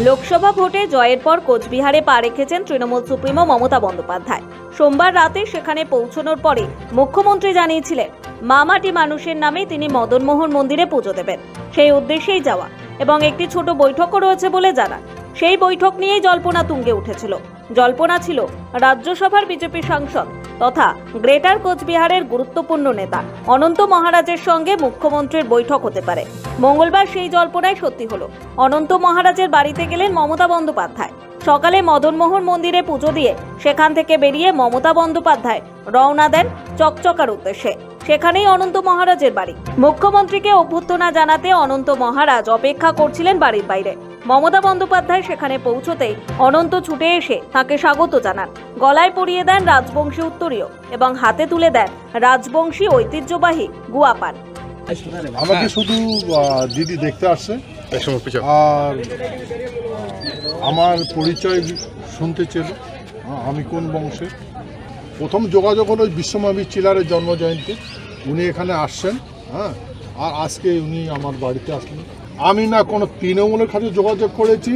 লোকসভা ভোটে জয়ের পর কোচবিহারে পা রেখেছেন তৃণমূল সুপ্রিমো মমতা বন্দ্যোপাধ্যায়। সোমবার রাতে সেখানে পৌঁছানোর পরে মুখ্যমন্ত্রী জানিয়েছিলেন মামাটি মানুষের নামে তিনি মদনমোহন মন্দিরে পুজো দেবেন। সেই উদ্দেশ্যেই যাওয়া এবং একটি ছোট বৈঠকও রয়েছে বলে জানান। সেই বৈঠক নিয়েই জল্পনা তুঙ্গে উঠেছিল। জল্পনা ছিল রাজ্যসভার বিজেপি সাংসদ তথা গ্রেটার কোচবিহারের গুরুত্বপূর্ণ নেতা অনন্ত মহারাজের সঙ্গে মুখ্যমন্ত্রীর বৈঠক হতে পারে। মঙ্গলবার সেই জল্পনাই সত্যি হলো। অনন্ত মহারাজের বাড়িতে গেলেন মমতা বন্দ্যোপাধ্যায়। সকালে মদনমোহন মন্দিরে পুজো দিয়ে সেখান থেকে বেরিয়ে মমতা বন্দ্যোপাধ্যায় রওনা দেন চকচকার উদ্দেশ্যে। সেখানেই অনন্ত মহারাজের বাড়ি। মুখ্যমন্ত্রীকে অভ্যর্থনা জানাতে অনন্ত মহারাজ অপেক্ষা করছিলেন বাড়ির বাইরে। মমতা বন্দ্যোপাধ্যায় সেখানে পৌঁছতেই অনন্ত ছুটে এসে তাকে স্বাগত জানান। গলায় পরিয়ে দেন রাজবংশী উত্তরীয় এবং হাতে তুলে দেন রাজবংশী ঐতিহ্যবাহী গুয়া পান। আমাকে শুধু দিদি দেখতে আসছে আর আমার পরিচয় শুনতে চেল, আমি কোন বংশের। প্রথম যোগাযোগ হলো বিশ্বমাবি চিলারের জন্মজয়ন্তী, উনি এখানে আসছেন। হ্যাঁ, আর আজকে উনি আমার বাড়িতে আসলেন। আমি না কোনো তৃণমূলের কাছে যোগাযোগ করেছি,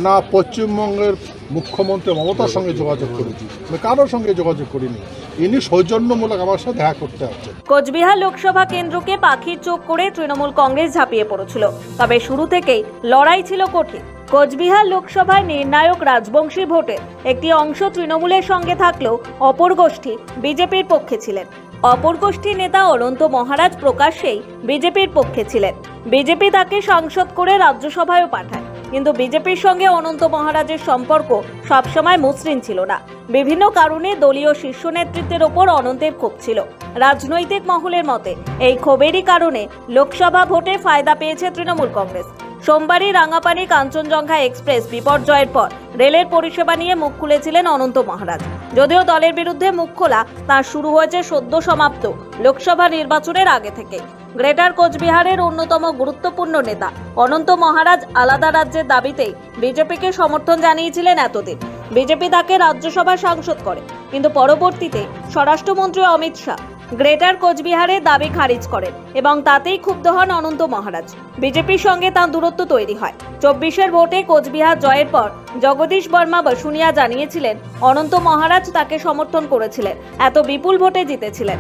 না পশ্চিমবঙ্গের মুখ্যমন্ত্রী মমতার সঙ্গে যোগাযোগ করেছি, কারোর সঙ্গে যোগাযোগ করিনি। ইনি সৌজন্যমূলক আমার সাথে দেখা করতে আসছেন। কোচবিহার লোকসভা কেন্দ্রকে পাখির চোখ করে তৃণমূল কংগ্রেস ঝাঁপিয়ে পড়েছিল, তবে শুরু থেকেই লড়াই ছিল কঠিন। কোচবিহার লোকসভায় নির্ণায়ক রাজবংশী ভোটের একটি অংশ তৃণমূলের সঙ্গে থাকলেও অপর গোষ্ঠী বিজেপির পক্ষে ছিলেন। অপর গোষ্ঠীর নেতা অনন্ত মহারাজ প্রকাশ্যেই বিজেপির পক্ষে ছিলেন। বিজেপি তাকে সাংসদ করে রাজ্যসভায়ও পাঠায়, কিন্তু বিজেপির সঙ্গে অনন্ত মহারাজের সম্পর্ক সবসময় মসৃণ ছিল না। বিভিন্ন কারণে দলীয় শীর্ষ নেতৃত্বের ওপর অনন্তের ক্ষোভ ছিল। রাজনৈতিক মহলের মতে এই ক্ষোভেরই কারণে লোকসভা ভোটে ফায়দা পেয়েছে তৃণমূল কংগ্রেস। সোমবারই রাঙাপানি কাঞ্চনজঙ্ঘা এক্সপ্রেস বিপর্যয়ের পর রেলের পরিষেবা নিয়ে মুখ খুলেছিলেন অনন্ত মহারাজ। যদিও দলের বিরুদ্ধে মুখ খোলা তার শুরু হয়েছে সদ্য সমাপ্ত লোকসভা নির্বাচনের আগে থেকে। গ্রেটার কোচবিহারের অন্যতম গুরুত্বপূর্ণ নেতা অনন্ত মহারাজ আলাদা রাজ্যের দাবিতেই বিজেপিকে সমর্থন জানিয়েছিলেন এতদিন। বিজেপি তাকে রাজ্যসভার সাংসদ করে, কিন্তু পরবর্তীতে স্বরাষ্ট্রমন্ত্রী অমিত শাহ গ্রেটার কোচবিহারের দাবি খারিজ করেন এবং তাতেই ক্ষুব্ধ হন অনন্ত মহারাজ। বিজেপির সঙ্গে তাঁর দূরত্ব তৈরি হয়। 24-এর ভোটে কোচবিহার জয়ের পর জগদীশ বর্মা বসুনিয়া জানিয়েছিলেন অনন্ত মহারাজ তাকে সমর্থন করেছিলেন, এত বিপুল ভোটে জিতেছিলেন।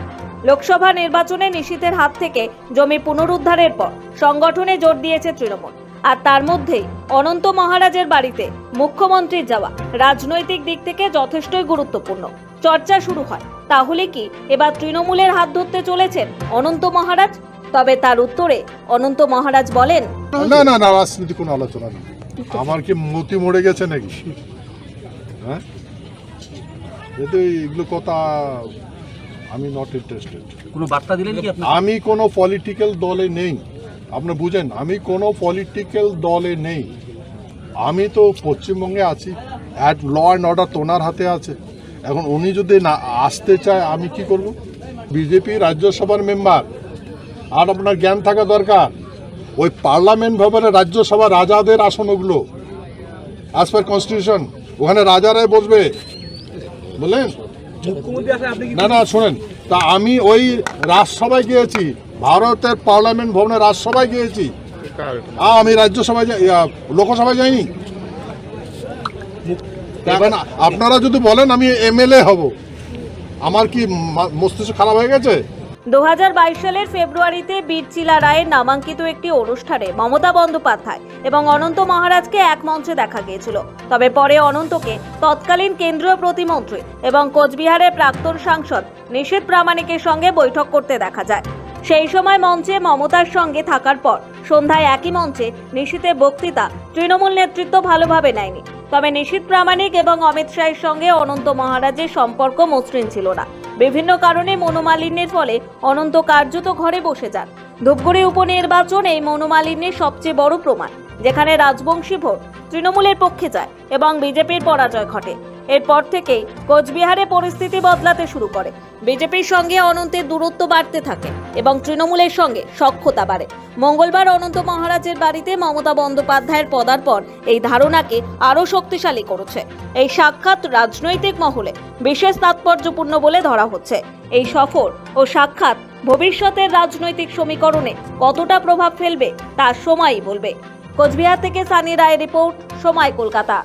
লোকসভা নির্বাচনে নিশীথের হাত থেকে জমি পুনরুদ্ধারের পর সংগঠনে জোর দিয়েছে তৃণমূল। আর তার মধ্যেই অনন্ত মহারাজের বাড়িতে মুখ্যমন্ত্রীর যাওয়া রাজনৈতিক দিক থেকে যথেষ্টই গুরুত্বপূর্ণ। চর্চা শুরু হয়, তাহলে কি এবার তৃণমূলের হাত ধরতে চলেছেন অনন্ত মহারাজ? তবে তার উত্তরে অনন্ত মহারাজ বলেন, না না না, রাজনীতি কোনো আলোচনা নেই। আমার কি মতি মরে গেছে নাকি? হ্যাঁ, এগুলো কথা আমি নট ইন্টারেস্টেড। কোনো বার্তা দিলেন কি আপনি? আমি কোনো পলিটিক্যাল দলে নেই, আপনি বুঝেন, আমি কোনো পলিটিক্যাল দলে নেই। আমি তো পশ্চিমবঙ্গে আছি, ল অ্যান্ড অর্ডার তো ওনার হাতে আছে। এখন উনি যদি না আসতে চায় আমি কি করব? বিজেপি রাজ্যসভার মেম্বার, আর আপনার জ্ঞান থাকা দরকার, ওই পার্লামেন্ট ভবনে রাজ্যসভা রাজাদের আসন, ওগুলো অ্যাজ পার কনস্টিটিউশন, ওখানে রাজারাই বসবে, বুঝলেন? না না, শোনেন, তা আমি ওই রাজসভায় গিয়েছি, ভারতের পার্লামেন্ট ভবনে রাজসভায় গিয়েছি, আমি রাজ্যসভায় লোকসভায় যাইনি। এখন আপনারা যদি বলেন আমি এমএলএ হব, আমার কি মস্তিষ্ক খারাপ হয়ে গেছে? 2022 সালের ফেব্রুয়ারিতে বীরচিলা রায়ের নামাঙ্কিত একটি অনুষ্ঠানে মমতা বন্দ্যোপাধ্যায় এবং অনন্ত মহারাজকে এক মঞ্চে দেখা গিয়েছিল। তবে পরে অনন্তকে তৎকালীন কেন্দ্রীয় প্রতিমন্ত্রী এবং কোচবিহারের প্রাক্তন সাংসদ নিশীথ প্রামাণিকের সঙ্গে বৈঠক করতে দেখা যায়। সেই সময় মঞ্চে মমতার সঙ্গে থাকার পর সন্ধ্যায় একই মঞ্চে নিশীথের বক্তৃতা তৃণমূল নেতৃত্ব ভালোভাবে নেয়নি। তবে নিশীথ প্রামাণিক এবং অমিত শাহের সঙ্গে অনন্ত মহারাজের সম্পর্ক মসৃণ ছিল না। বিভিন্ন কারণে মনোমালিন্যের ফলে অনন্ত কার্যত ঘরে বসে যান। ধূপগুড়ি উপনির্বাচন এই মনোমালিন্যের সবচেয়ে বড় প্রমাণ, যেখানে রাজবংশী ভোট তৃণমূলের পক্ষে যায় এবং বিজেপির পরাজয় ঘটে। এরপর থেকেই কোচবিহারে পরিস্থিতি বদলাতে শুরু করে। বিজেপির সঙ্গে অনন্তের দূরত্ব বাড়তে থাকে এবং তৃণমূলের সঙ্গে সখ্যতা বাড়ে। মঙ্গলবার অনন্ত মহারাজের বাড়িতে মমতা বন্দ্যোপাধ্যায়ের পদার্পণ এই ধারণাকে আরও শক্তিশালী করেছে। এই সাক্ষাৎ রাজনৈতিক মহলে বিশেষ তাৎপর্যপূর্ণ বলে ধরা হচ্ছে। এই সফর ও সাক্ষাৎ ভবিষ্যতের রাজনৈতিক সমীকরণে কতটা প্রভাব ফেলবে তা সময়ই বলবে। কোচবিহার থেকে সানি রায় রিপোর্ট, সময় কলকাতা।